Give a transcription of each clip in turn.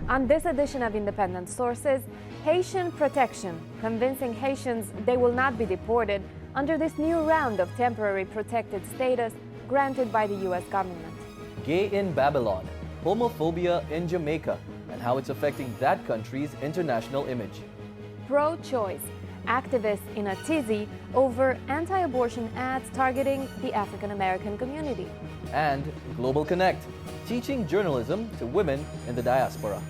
On this edition of Independent Sources, Haitian protection, convincing Haitians they will not be deported under this new round of temporary protected status granted by the U.S. government. Gay in Babylon, homophobia in Jamaica, and how it's affecting that country's international image. Pro-choice, activists in a tizzy over anti-abortion ads targeting the African American community. And Global Connect, teaching journalism to women in the diaspora.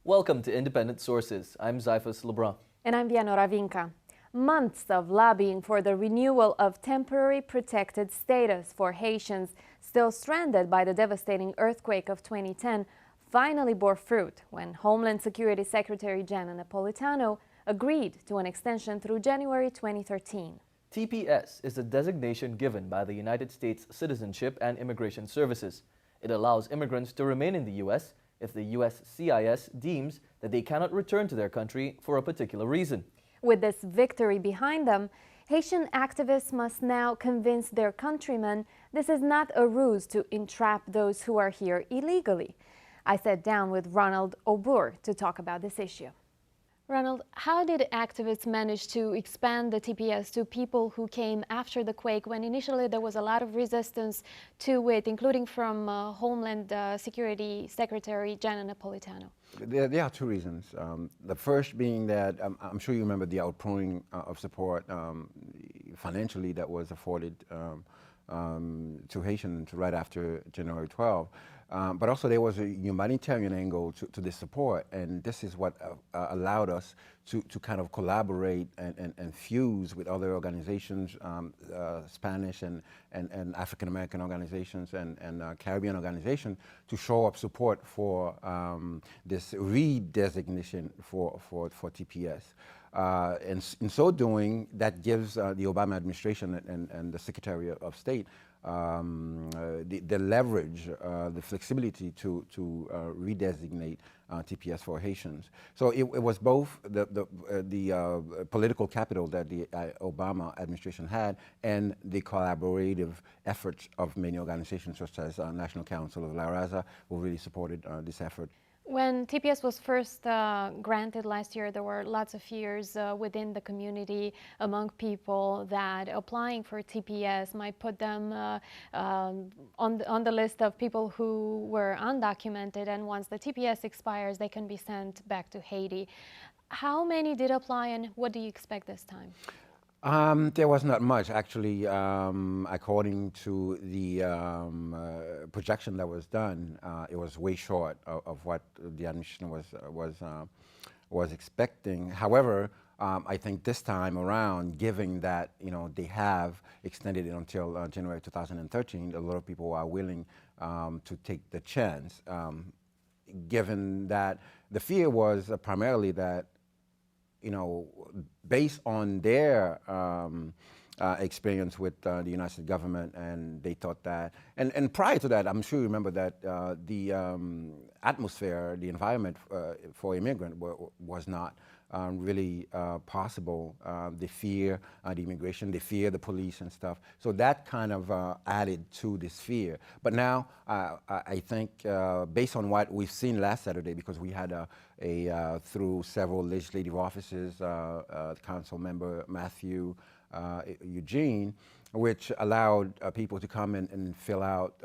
Welcome to Independent Sources. I'm Zyphus Lebrun. And I'm Vianora Vinca. Months of lobbying for the renewal of temporary protected status for Haitians still stranded by the devastating earthquake of 2010 finally bore fruit when Homeland Security Secretary Gianna Napolitano agreed to an extension through January 2013. TPS is a designation given by the United States Citizenship and Immigration Services. It allows immigrants to remain in the U.S. if the USCIS deems that they cannot return to their country for a particular reason. With this victory behind them, Haitian activists must now convince their countrymen this is not a ruse to entrap those who are here illegally. I sat down with Ronald Aubourg to talk about this issue. Ronald, how did activists manage to expand the TPS to people who came after the quake when initially there was a lot of resistance to it, including from Homeland Security Secretary Gianna Napolitano? There are two reasons. The first being that I'm sure you remember the outpouring of support financially that was afforded to Haitians right after January 12. But also there was a humanitarian angle to this support, and this is what allowed us to kind of collaborate and fuse with other organizations, Spanish and African American organizations and Caribbean organizations, to show up support for this redesignation for TPS. And in so doing, that gives the Obama administration and the Secretary of State the leverage, the flexibility to redesignate TPS for Haitians. So it was both the political capital that the Obama administration had and the collaborative efforts of many organizations such as National Council of La Raza, who really supported this effort. When TPS was first granted last year, there were lots of fears within the community among people that applying for TPS might put them on the list of people who were undocumented, and once the TPS expires, they can be sent back to Haiti. How many did apply, and what do you expect this time? There was not much, actually. According to the projection that was done, it was way short of what the administration was expecting. However, I think this time around, given that they have extended it until January 2013, a lot of people are willing to take the chance. Given that the fear was primarily that, based on their experience with the United States government, and they thought that, and prior to that, I'm sure you remember that the atmosphere, the environment for immigrant was not really possible. They fear the immigration, they fear the police and stuff. So that kind of added to this fear. But now, I think, based on what we've seen last Saturday, because we had through several legislative offices, Council Member Matthew Eugene, which allowed people to come and fill out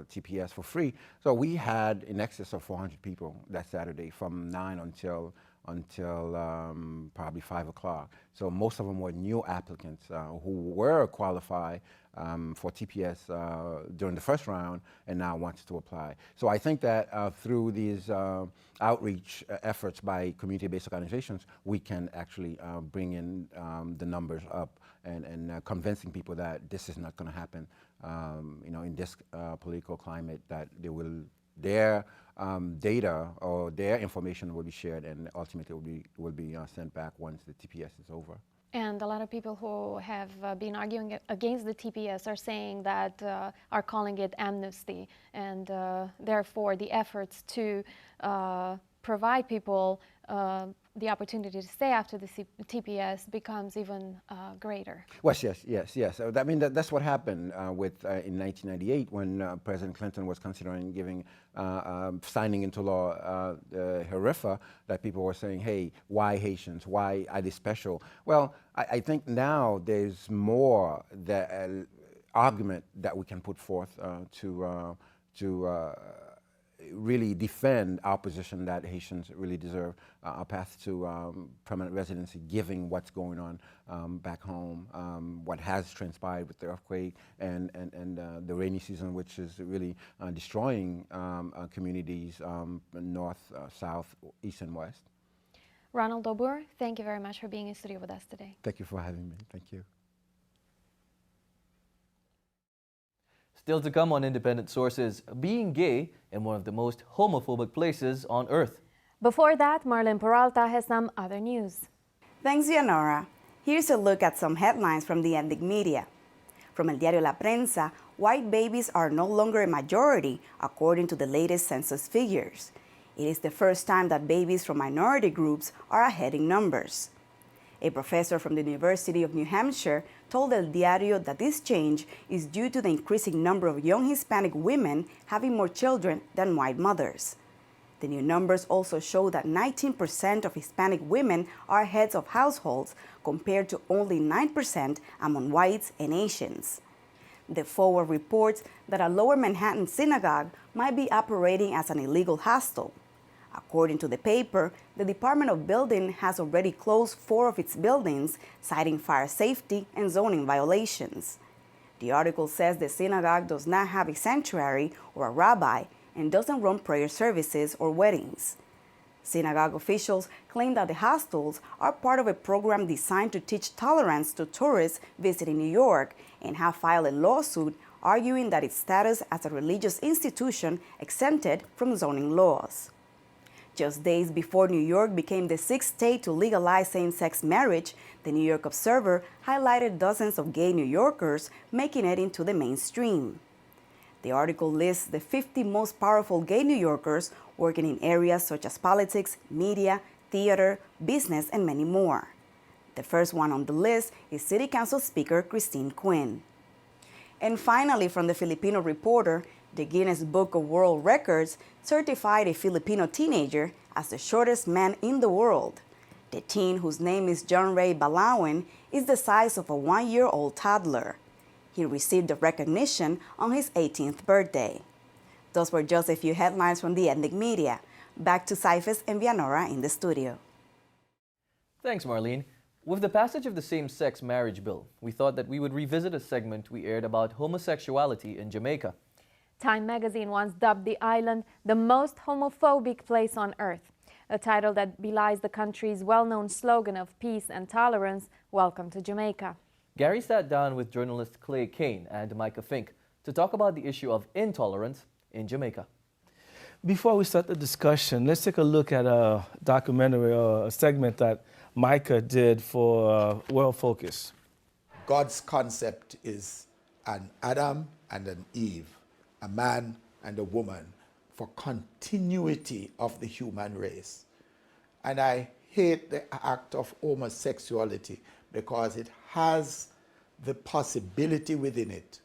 TPS for free. So we had in excess of 400 people that Saturday from 9 until probably 5 o'clock. So most of them were new applicants who were qualified for TPS during the first round and now wants to apply. So I think that through these outreach efforts by community-based organizations, we can actually bring in the numbers up and convincing people that this is not going to happen, in this political climate, that their data or their information will be shared and ultimately will be sent back once the TPS is over. And a lot of people who have been arguing against the TPS are saying that, are calling it amnesty, and therefore the efforts to provide people the opportunity to stay after the TPS becomes even greater. Well, yes. I mean, that's what happened in 1998 when President Clinton was considering signing into law the HERIFA, that people were saying, hey, why Haitians? Why are they special? Well, I think now there's more argument that we can put forth to really defend our position that Haitians really deserve a path to permanent residency, given what's going on back home, what has transpired with the earthquake and the rainy season, which is really destroying communities north, south, east, and west. Ronald Aubourg, thank you very much for being in studio with us today. Thank you for having me. Thank you. Still to come on Independent Sources, being gay in one of the most homophobic places on earth. Before that, Marlene Peralta has some other news. Thanks, Yanora. Here's a look at some headlines from the ethnic media. From El Diario La Prensa, white babies are no longer a majority, according to the latest census figures. It is the first time that babies from minority groups are ahead in numbers. A professor from the University of New Hampshire told El Diario that this change is due to the increasing number of young Hispanic women having more children than white mothers. The new numbers also show that 19% of Hispanic women are heads of households, compared to only 9% among whites and Asians. The Forward reports that a Lower Manhattan synagogue might be operating as an illegal hostel. According to the paper, the Department of Building has already closed 4 of its buildings, citing fire safety and zoning violations. The article says the synagogue does not have a sanctuary or a rabbi and doesn't run prayer services or weddings. Synagogue officials claim that the hostels are part of a program designed to teach tolerance to tourists visiting New York, and have filed a lawsuit arguing that its status as a religious institution exempted from zoning laws. Just days before New York became the 6th state to legalize same-sex marriage, the New York Observer highlighted dozens of gay New Yorkers making it into the mainstream. The article lists the 50 most powerful gay New Yorkers working in areas such as politics, media, theater, business, and many more. The first one on the list is City Council Speaker Christine Quinn. And finally, from the Filipino Reporter, the Guinness Book of World Records certified a Filipino teenager as the shortest man in the world. The teen, whose name is John Ray Balawin, is the size of a 1-year-old toddler. He received the recognition on his 18th birthday. Those were just a few headlines from the ethnic media. Back to Saifes and Vianora in the studio. Thanks, Marlene. With the passage of the same-sex marriage bill, we thought that we would revisit a segment we aired about homosexuality in Jamaica. Time magazine once dubbed the island the most homophobic place on earth, a title that belies the country's well-known slogan of peace and tolerance, welcome to Jamaica. Gary sat down with journalist Clay Kane and Micah Fink to talk about the issue of intolerance in Jamaica. Before we start the discussion, let's take a look at a documentary or a segment that Micah did for World Focus. God's concept is an Adam and an Eve, a man and a woman, for continuity of the human race. And I hate the act of homosexuality because it has the possibility within it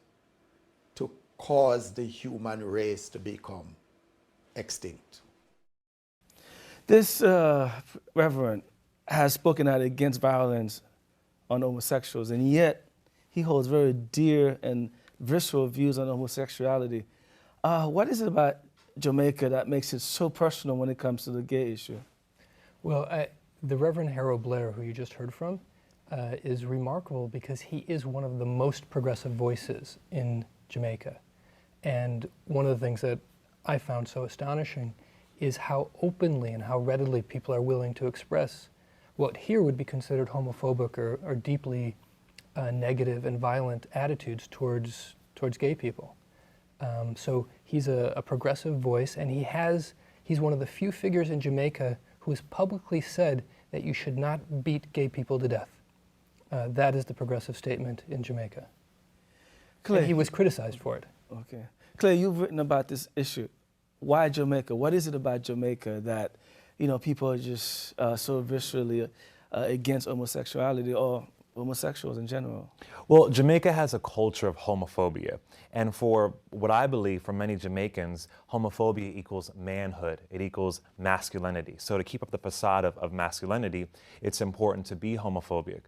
to cause the human race to become extinct. This reverend has spoken out against violence on homosexuals, and yet he holds very dear and visceral views on homosexuality. What is it about Jamaica that makes it so personal when it comes to the gay issue? Well, the Reverend Harold Blair, who you just heard from, is remarkable because he is one of the most progressive voices in Jamaica. And one of the things that I found so astonishing is how openly and how readily people are willing to express what here would be considered homophobic or deeply negative and violent attitudes towards gay people. So he's a progressive voice, and he's one of the few figures in Jamaica who has publicly said that you should not beat gay people to death. That is the progressive statement in Jamaica. Clay, And he was criticized for it. Okay. Clay, you've written about this issue. Why Jamaica? What is it about Jamaica that, people are just so viscerally against homosexuality or homosexuals in general? Well, Jamaica has a culture of homophobia. And for what I believe, for many Jamaicans, homophobia equals manhood. It equals masculinity. So to keep up the facade of masculinity, it's important to be homophobic.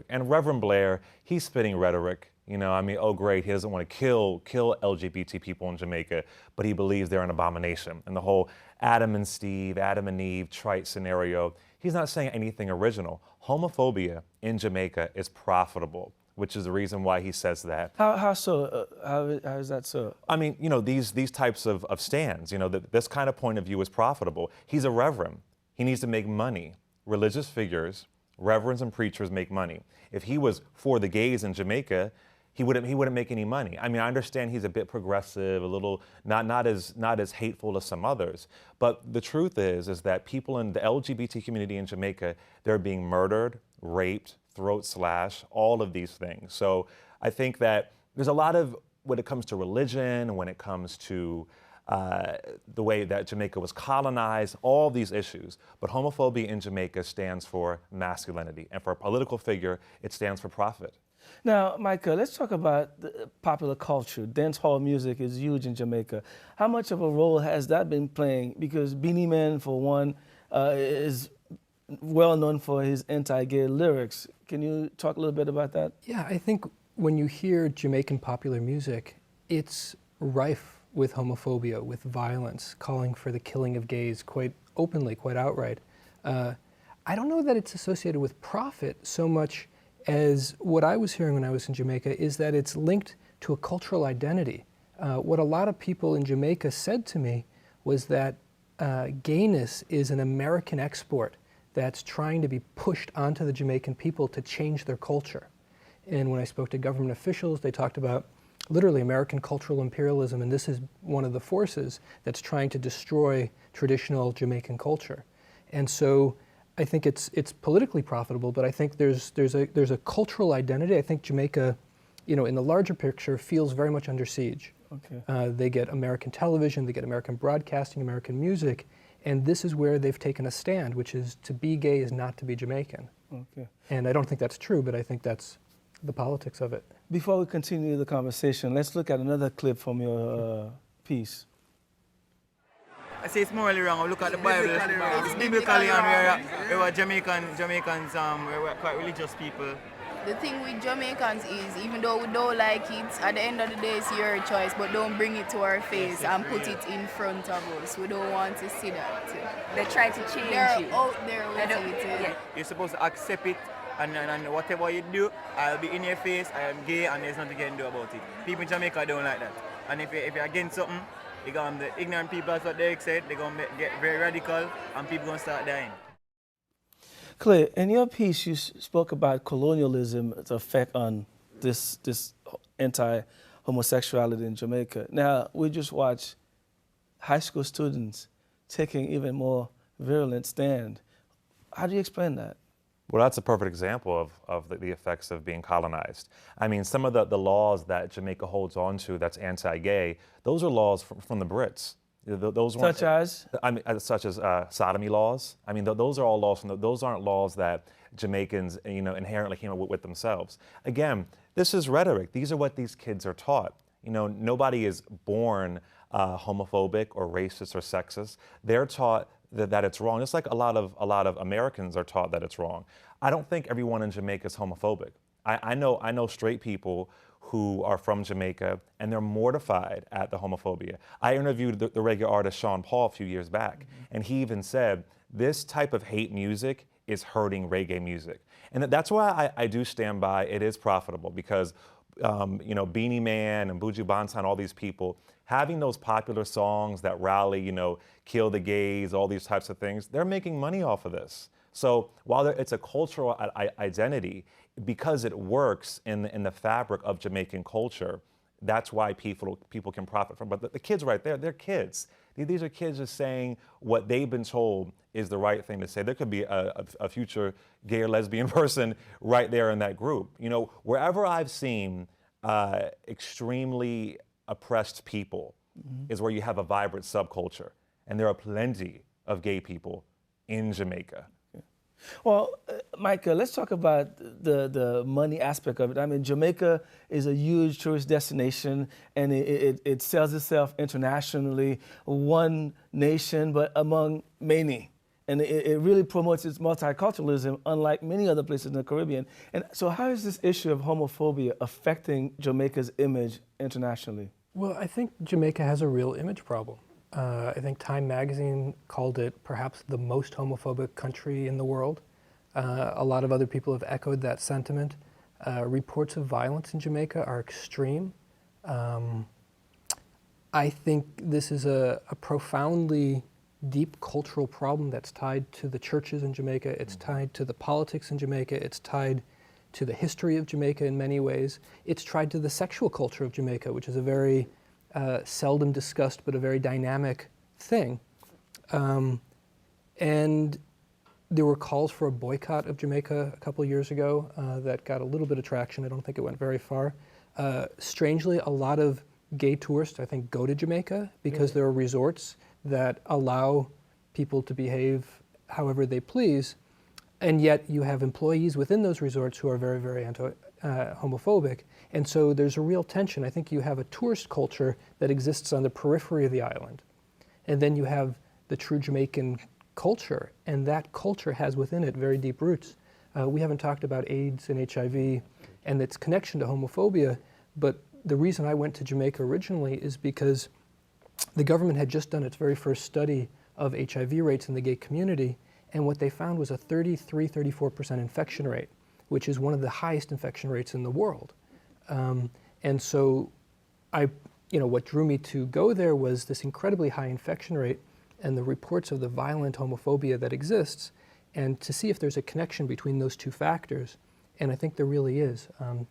And Reverend Blair, he's spitting rhetoric. Oh great, he doesn't want to kill LGBT people in Jamaica, but he believes they're an abomination. And the whole Adam and Eve trite scenario, he's not saying anything original. Homophobia in Jamaica is profitable, which is the reason why he says that. How so? How is that so? I mean, these types of stands, this kind of point of view is profitable. He's a reverend. He needs to make money. Religious figures, reverends and preachers make money. If he was for the gays in Jamaica, he wouldn't make any money. I mean, I understand he's a bit progressive, a little not as hateful as some others. But the truth is that people in the LGBT community in Jamaica, they're being murdered, raped, throat slashed, all of these things. So I think that there's a lot of, when it comes to religion, when it comes to the way that Jamaica was colonized, all these issues. But homophobia in Jamaica stands for masculinity. And for a political figure, it stands for profit. Now, Micah, let's talk about the popular culture. Dance hall music is huge in Jamaica. How much of a role has that been playing? Because Beanie Man, for one, is well known for his anti-gay lyrics. Can you talk a little bit about that? Yeah, I think when you hear Jamaican popular music, it's rife with homophobia, with violence, calling for the killing of gays quite openly, quite outright. I don't know that it's associated with profit so much as what I was hearing when I was in Jamaica is that it's linked to a cultural identity. What a lot of people in Jamaica said to me was that gayness is an American export that's trying to be pushed onto the Jamaican people to change their culture. And when I spoke to government officials, they talked about literally American cultural imperialism, and this is one of the forces that's trying to destroy traditional Jamaican culture. And so I think it's politically profitable, but I think there's a cultural identity. I think Jamaica, in the larger picture, feels very much under siege. Okay. They get American television, they get American broadcasting, American music, and this is where they've taken a stand, which is to be gay is not to be Jamaican. Okay. And I don't think that's true, but I think that's the politics of it. Before we continue the conversation, let's look at another clip from your piece. I say it's morally wrong. I look at the Bible. It's biblically, and we're Jamaicans, we're quite religious people. The thing with Jamaicans is, even though we don't like it, at the end of the day, it's your choice, but don't bring it to our face and put it in front of us. We don't want to see that. They try to change They're you. out there with it. Yeah. You're supposed to accept it, and whatever you do, I'll be in your face, I am gay, and there's nothing you can do about it. People in Jamaica don't like that. And if you're against something, the ignorant people, that's what Derek said, they're going to get very radical, and people going to start dying. Clay, in your piece, you spoke about colonialism's effect on this anti-homosexuality in Jamaica. Now, we just watched high school students taking even more virulent stand. How do you explain that? Well, that's a perfect example of the effects of being colonized. I mean, some of the laws that Jamaica holds on to that's anti-gay, those are laws from the Brits. Those such as? I mean, such as sodomy laws. I mean, those are all laws those aren't laws that Jamaicans, inherently came up with themselves. Again, this is rhetoric. These are what these kids are taught. Nobody is born homophobic or racist or sexist. They're taught that it's wrong. Just like a lot of Americans are taught that it's wrong. I don't think everyone in Jamaica is homophobic. I know straight people who are from Jamaica, and they're mortified at the homophobia. I interviewed the reggae artist Sean Paul a few years back, and he even said, this type of hate music is hurting reggae music. And that's why I do stand by it is profitable, because Beanie Man and Buju Banton, all these people, having those popular songs that rally, kill the gays, all these types of things, they're making money off of this. So while it's a cultural identity, because it works in the fabric of Jamaican culture, that's why people can profit from it. But the kids right there, they're kids. These are kids just saying what they've been told is the right thing to say. There could be a future gay or lesbian person right there in that group. You know, wherever I've seen extremely oppressed people is where you have a vibrant subculture. And there are plenty of gay people in Jamaica. Well, Micah, let's talk about the money aspect of it. I mean, Jamaica is a huge tourist destination, and it sells itself internationally, one nation, but among many. And it really promotes its multiculturalism, unlike many other places in the Caribbean. And so how is this issue of homophobia affecting Jamaica's image internationally? Well, I think Jamaica has a real image problem. I think Time magazine called it perhaps the most homophobic country in the world. A lot of other people have echoed that sentiment. Reports of violence in Jamaica are extreme. I think this is a profoundly deep cultural problem that's tied to the churches in Jamaica. It's tied to the politics in Jamaica. It's tied to the history of Jamaica in many ways. It's tied to the sexual culture of Jamaica, which is a very seldom discussed but a very dynamic thing. And there were calls for a boycott of Jamaica a couple of years ago that got a little bit of traction. I don't think it went very far. Strangely, a lot of gay tourists, I think, go to Jamaica because there are resorts that allow people to behave however they please, and yet you have employees within those resorts who are very, very homophobic. And so there's a real tension. I think you have a tourist culture that exists on the periphery of the island, and then you have the true Jamaican culture, and that culture has within it very deep roots. We haven't talked about AIDS and HIV and its connection to homophobia, but the reason I went to Jamaica originally is because the government had just done its very first study of HIV rates in the gay community, and what they found was a 34% infection rate, which is one of the highest infection rates in the world. And so what drew me to go there was this incredibly high infection rate and the reports of the violent homophobia that exists, and to see if there's a connection between those two factors. And I think there really is.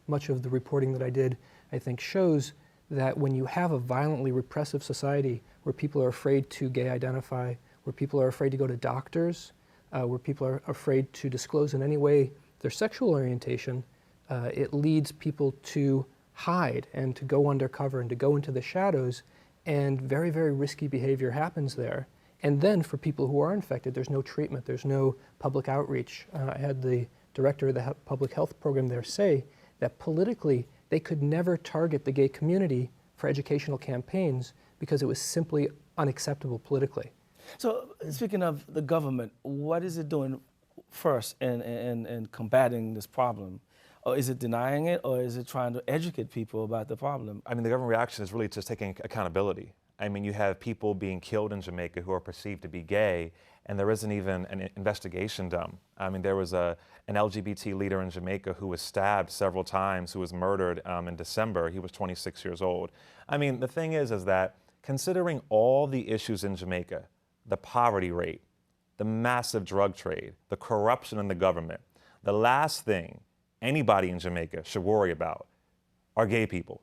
Much of the reporting that I did, I think, shows that when you have a violently repressive society where people are afraid to gay identify, where people are afraid to go to doctors, where people are afraid to disclose in any way their sexual orientation, it leads people to hide and to go undercover and to go into the shadows, and very, very risky behavior happens there. And then for people who are infected, there's no treatment, there's no public outreach. I had the director of the public health program there say that politically they could never target the gay community for educational campaigns because it was simply unacceptable politically. So speaking of the government, what is it doing first in combating this problem? Or is it denying it, or is it trying to educate people about the problem? I mean, the government reaction is really just taking accountability. I mean, you have people being killed in Jamaica who are perceived to be gay, and there isn't even an investigation done. I mean, there was an LGBT leader in Jamaica who was stabbed several times, who was murdered in December. He was 26 years old. I mean, the thing is that considering all the issues in Jamaica, the poverty rate, the massive drug trade, the corruption in the government, the last thing anybody in Jamaica should worry about are gay people.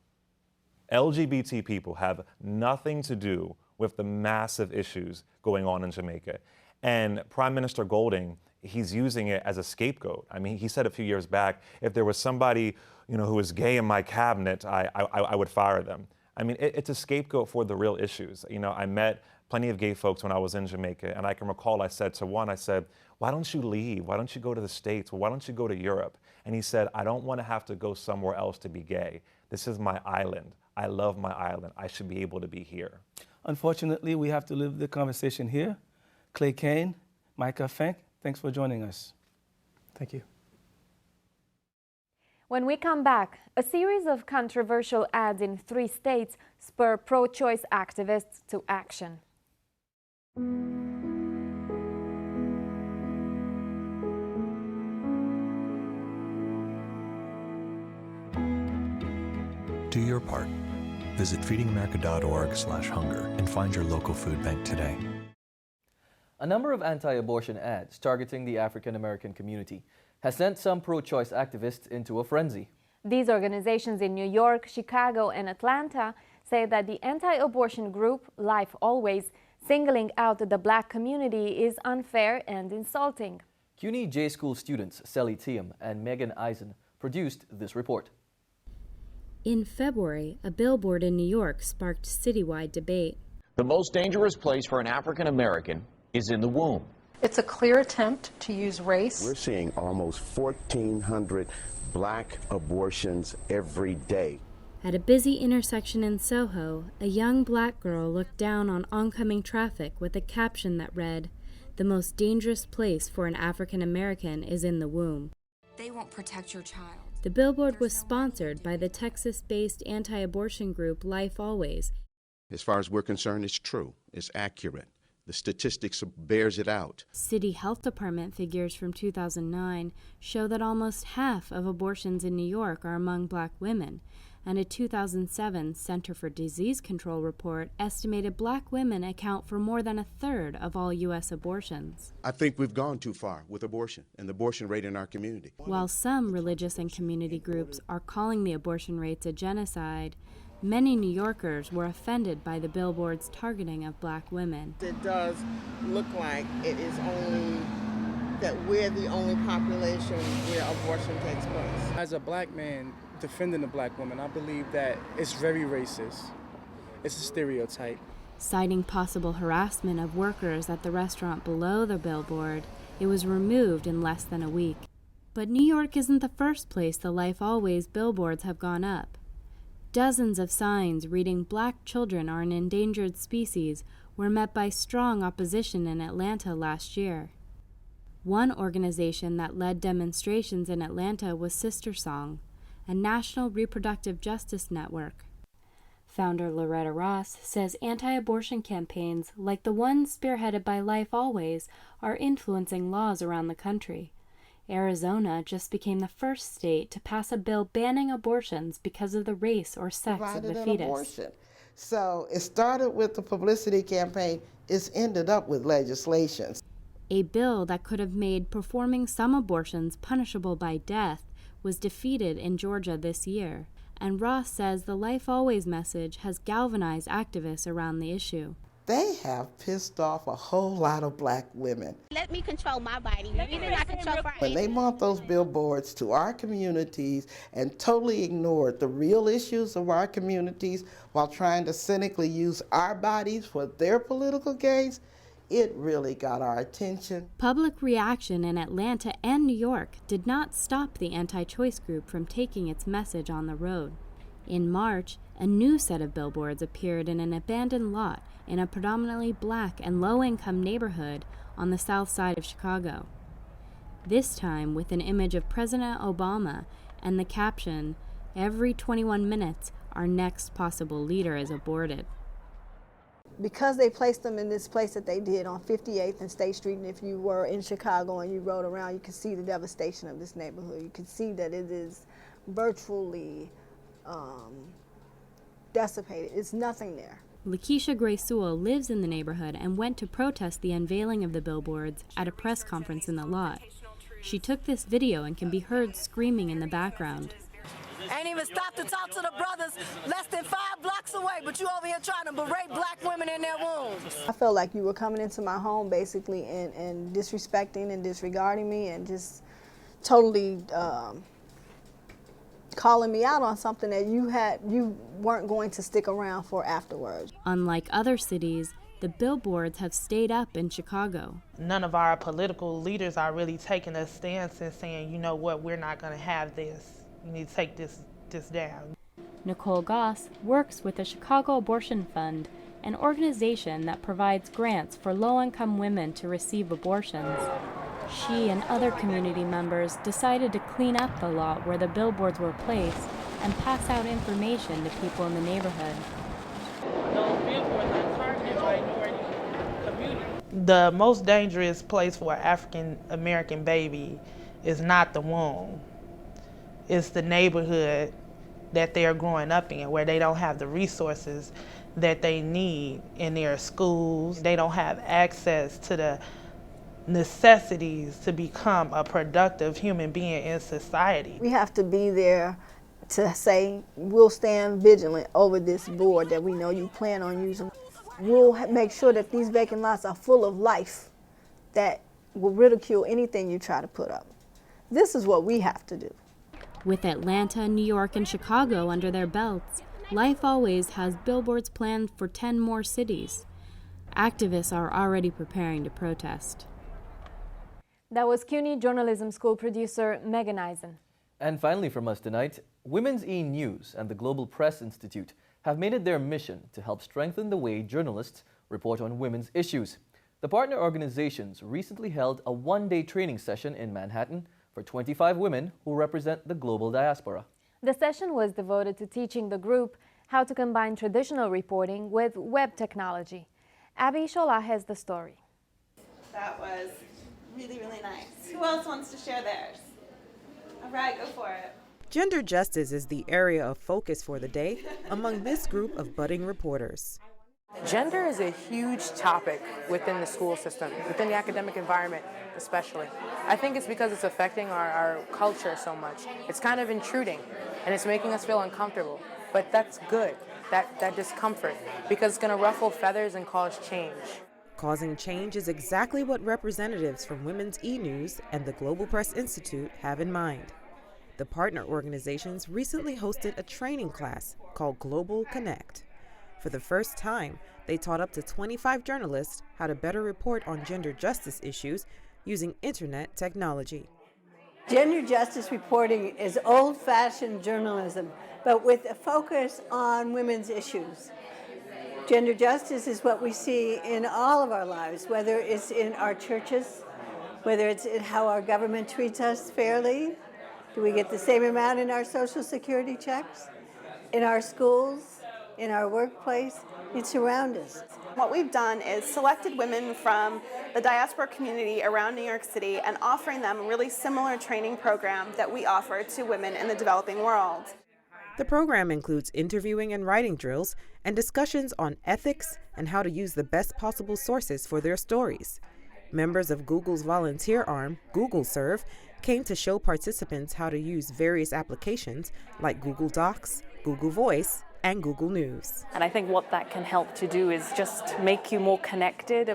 LGBT people have nothing to do with the massive issues going on in Jamaica. And Prime Minister Golding, he's using it as a scapegoat. I mean, he said a few years back, if there was somebody, who was gay in my cabinet, I would fire them. I mean, it's a scapegoat for the real issues. I met plenty of gay folks when I was in Jamaica, and I can recall I said to one, why don't you leave? Why don't you go to the States? Well, why don't you go to Europe? And he said, I don't want to have to go somewhere else to be gay. This is my island. I love my island. I should be able to be here. Unfortunately, we have to leave the conversation here. Clay Kane, Micah, Fink, thanks for joining us. Thank you. When we come back, a series of controversial ads in 3 states spur pro-choice activists to action. Do your part. Visit feedingamerica.org/hunger and find your local food bank today. A number of anti-abortion ads targeting the African American community has sent some pro-choice activists into a frenzy. These organizations in New York, Chicago, and Atlanta say that the anti-abortion group Life Always Singling out the black community is unfair and insulting. CUNY J School students Sally Thiam and Megan Eisen produced this report. In February, a billboard in New York sparked citywide debate. The most dangerous place for an African American is in the womb. It's a clear attempt to use race. We're seeing almost 1,400 black abortions every day. At a busy intersection in Soho, a young black girl looked down on oncoming traffic with a caption that read, "The most dangerous place for an African American is in the womb." They won't protect your child. The billboard was sponsored by the Texas-based anti-abortion group Life Always. As far as we're concerned, it's true. It's accurate. The statistics bears it out. City Health Department figures from 2009 show that almost half of abortions in New York are among black women, and a 2007 Center for Disease Control report estimated black women account for more than a third of all U.S. abortions. I think we've gone too far with abortion and the abortion rate in our community. While some religious and community groups are calling the abortion rates a genocide, many New Yorkers were offended by the billboard's targeting of black women. It does look like it is only that we're the only population where abortion takes place. As a black man defending a black woman, I believe that it's very racist. It's a stereotype. Citing possible harassment of workers at the restaurant below the billboard, it was removed in less than a week. But New York isn't the first place the Life Always billboards have gone up. Dozens of signs reading "Black children are an endangered species" were met by strong opposition in Atlanta last year. One organization that led demonstrations in Atlanta was Sister Song, a national reproductive justice network. Founder Loretta Ross says anti-abortion campaigns like the one spearheaded by Life Always are influencing laws around the country. Arizona just became the first state to pass a bill banning abortions because of the race or sex of the fetus. Abortion. So it started with the publicity campaign, it's ended up with legislation. A bill that could have made performing some abortions punishable by death was defeated in Georgia this year, and Ross says the Life Always message has galvanized activists around the issue. They have pissed off a whole lot of black women. Let me control my body. We did not control for When they brought those billboards to our communities and totally ignored the real issues of our communities while trying to cynically use our bodies for their political gains, it really got our attention. Public reaction in Atlanta and New York did not stop the anti-choice group from taking its message on the road. In March, a new set of billboards appeared in an abandoned lot in a predominantly black and low-income neighborhood on the south side of Chicago. This time with an image of President Obama and the caption, "Every 21 minutes, our next possible leader is aborted." Because they placed them in this place that they did on 58th and State Street, and if you were in Chicago and you rode around, you could see the devastation of this neighborhood. You could see that it is virtually dissipated. It's nothing there. Lakeisha Gray-Sewell lives in the neighborhood and went to protest the unveiling of the billboards at a press conference in the lot. She took this video and can be heard screaming in the background. Ain't even stopped to talk to the brothers less than 5 blocks away, but you over here trying to berate black women in their wombs. I felt like you were coming into my home basically and disrespecting and disregarding me and just totally calling me out on something that you weren't going to stick around for afterwards. Unlike other cities, the billboards have stayed up in Chicago. None of our political leaders are really taking a stance and saying, you know what, we're not going to have this. You need to take this down. Nicole Goss works with the Chicago Abortion Fund, an organization that provides grants for low-income women to receive abortions. She and other community members decided to clean up the lot where the billboards were placed and pass out information to people in the neighborhood. Those billboards are targeted minority communities. The most dangerous place for an African American baby is not the womb. It's the neighborhood that they're growing up in, where they don't have the resources that they need in their schools. They don't have access to the necessities to become a productive human being in society. We have to be there to say we'll stand vigilant over this board that we know you plan on using. we'll make sure that these vacant lots are full of life that will ridicule anything you try to put up. This is what we have to do. With Atlanta, New York, and Chicago under their belts, Life Always has billboards planned for 10 more cities. Activists are already preparing to protest. That was CUNY Journalism School producer Megan Eisen. And finally from us tonight, Women's E! News and the Global Press Institute have made it their mission to help strengthen the way journalists report on women's issues. The partner organizations recently held a one-day training session in Manhattan for 25 women who represent the global diaspora. The session was devoted to teaching the group how to combine traditional reporting with web technology. Abby Shola has the story. That was really, really nice. Who else wants to share theirs? All right, go for it. Gender justice is the area of focus for the day among this group of budding reporters. Gender is a huge topic within the school system, within the academic environment especially. I think it's because it's affecting our culture so much. It's kind of intruding and it's making us feel uncomfortable, but that's good, that discomfort, because it's going to ruffle feathers and cause change. Causing change is exactly what representatives from Women's E! News and the Global Press Institute have in mind. The partner organizations recently hosted a training class called Global Connect. For the first time, they taught up to 25 journalists how to better report on gender justice issues using internet technology. Gender justice reporting is old-fashioned journalism, but with a focus on women's issues. Gender justice is what we see in all of our lives, whether it's in our churches, whether it's in how our government treats us fairly. Do we get the same amount in our Social Security checks? In our schools, in our workplace, it's around us. What we've done is selected women from the diaspora community around New York City and offering them a really similar training program that we offer to women in the developing world. The program includes interviewing and writing drills and discussions on ethics and how to use the best possible sources for their stories. Members of Google's volunteer arm, Google Serve, came to show participants how to use various applications like Google Docs, Google Voice, and Google News. And I think what that can help to do is just make you more connected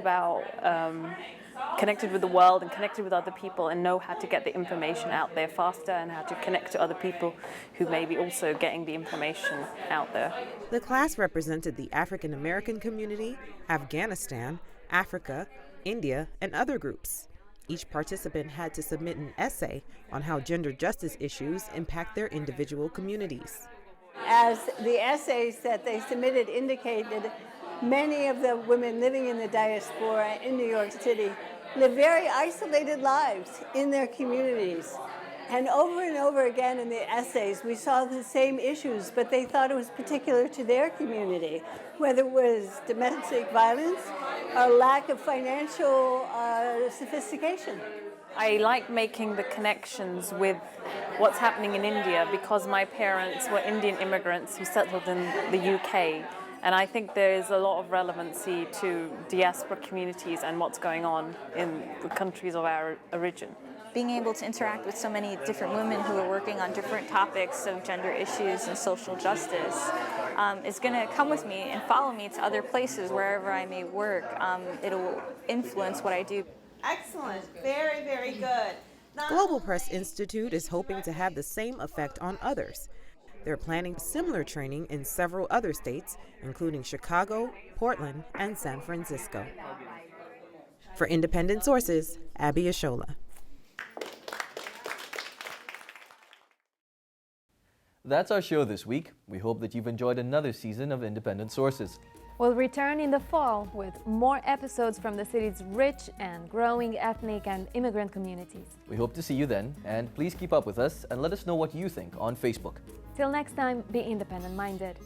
connected with the world and connected with other people, and know how to get the information out there faster and how to connect to other people who may be also getting the information out there. The class represented the African American community, Afghanistan, Africa, India, and other groups. Each participant had to submit an essay on how gender justice issues impact their individual communities. As the essays that they submitted indicated, many of the women living in the diaspora in New York City live very isolated lives in their communities. And over again in the essays, we saw the same issues, but they thought it was particular to their community, whether it was domestic violence or lack of financial sophistication. I like making the connections with what's happening in India because my parents were Indian immigrants who settled in the UK. And I think there is a lot of relevancy to diaspora communities and what's going on in the countries of our origin. Being able to interact with so many different women who are working on different topics of gender issues and social justice is going to come with me and follow me to other places wherever I may work. It'll influence what I do. Excellent. Very, very good. Global Press Institute is hoping to have the same effect on others. They're planning similar training in several other states, including Chicago, Portland, and San Francisco. For Independent Sources, Abby Ashola. That's our show this week. We hope that you've enjoyed another season of Independent Sources. We'll return in the fall with more episodes from the city's rich and growing ethnic and immigrant communities. We hope to see you then, and please keep up with us and let us know what you think on Facebook. Till next time, be independent-minded.